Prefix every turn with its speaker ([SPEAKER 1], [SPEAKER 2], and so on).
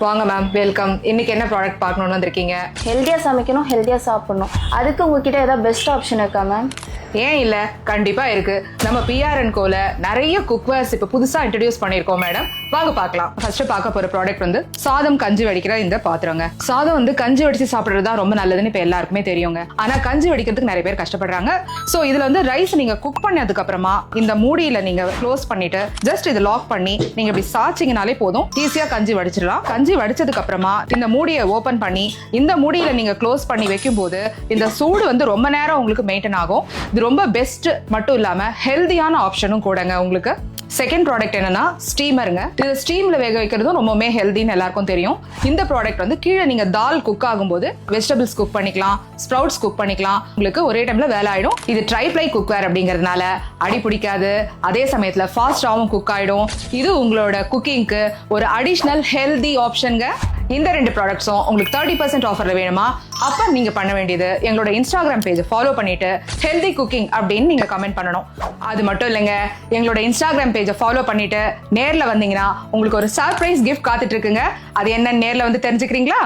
[SPEAKER 1] வாங்க ma'am, welcome. இன்னைக்கு என்ன ப்ராடக்ட் பார்க்கணும்னு வந்திருக்கீங்க?
[SPEAKER 2] ஹெல்த்தியாக சமைக்கணும், ஹெல்த்தியாக சாப்பிடணும். அதுக்கு உங்ககிட்ட ஏதாவது பெஸ்ட் ஆப்ஷன் இருக்கா மேம்?
[SPEAKER 1] ஏன் இல்ல, கண்டிப்பா இருக்கு. நம்ம பிஆர்என் கோல நிறைய குக்வேர்ஸ் இப்ப புதுசா இன்ட்ரடியூஸ் பண்ணிருக்கோம் மேடம். வாங்க பார்க்கலாம். ஃபர்ஸ்ட் பார்க்க போற ப்ராடக்ட் வந்து சாதம் கஞ்சி வடிக்கிற இந்த பாத்திரங்க. சாதம் வந்து கஞ்சி வடிச்சு சாப்பிடுறது தான் ரொம்ப நல்லதுன்னு இப்ப எல்லாருக்குமே தெரியுங்க. ஆனா கஞ்சி வடிக்கிறதுக்கு நிறைய பேர் கஷ்டப்படுறாங்க. சோ இதுல வந்து ரைஸ் நீங்க குக் பண்ணதுக்கு அப்புறமா இந்த மூடியில நீங்க க்ளோஸ் பண்ணிட்டு ஜஸ்ட் இதை லாக் பண்ணி நீங்க இப்படி சாச்சிங்கனாலே போதும், ஈஸியா கஞ்சி வடிச்சிடலாம். கஞ்சி வடிச்சதுக்கு அப்புறமா இந்த மூடியை ஓபன் பண்ணி இந்த மூடியில நீங்க க்ளோஸ் பண்ணி வைக்கும் போது இந்த சூடு வந்து ரொம்ப நேரம் உங்களுக்கு மெயின்டைன் ஆகும். இது ரொம்ப பெஸ்ட் மட்டும் இல்லாம ஹெல்தியான ஆப்ஷனும் கூடங்க உங்களுக்கு. செகண்ட் ப்ராடக்ட் என்னன்னா ஸ்டீமருங்க. இது ஸ்டீம்ல வேக வைக்கிறதும் ரொம்பவே ஹெல்தின்னு எல்லாருக்கும் தெரியும். இந்த ப்ராடக்ட் வந்து கீழே நீங்க தால் குக் ஆகும்போது வெஜிடபிள்ஸ் குக் பண்ணிக்கலாம், ஸ்ப்ரவுட்ஸ் குக் பண்ணிக்கலாம். உங்களுக்கு ஒரே டைம்ல வேலை ஆயிடும். இது ட்ரைப்ளை குக்வேர் அப்படிங்கறதுனால அடி பிடிக்காது, அதே சமயத்துல ஃபாஸ்டாவும் குக் ஆயிடும். இது உங்களோட குக்கிங்க்கு ஒரு அடிஷனல் ஹெல்தி ஆப்ஷன்ங்க. இந்த ரெண்டு ப்ராடக்ட்ஸும் உங்களுக்கு 30% ஆஃபர்ல வேணுமா? அப்ப நீங்க பண்ண வேண்டியது எங்களோட இன்ஸ்டாகிராம் பேஜை ஃபாலோ பண்ணிட்டு ஹெல்தி குக்கிங் அப்படின்னு நீங்க கமெண்ட் பண்ணணும். அது மட்டும் இல்லைங்க, எங்களோட இன்ஸ்டாகிராம் பேஜை ஃபாலோ பண்ணிட்டு நேர்ல வந்தீங்கன்னா உங்களுக்கு ஒரு சர்ப்ரைஸ் கிஃப்ட் காத்துட்டு இருக்குங்க. அது என்னன்னு நேர்ல வந்து தெரிஞ்சுக்கிறீங்களா?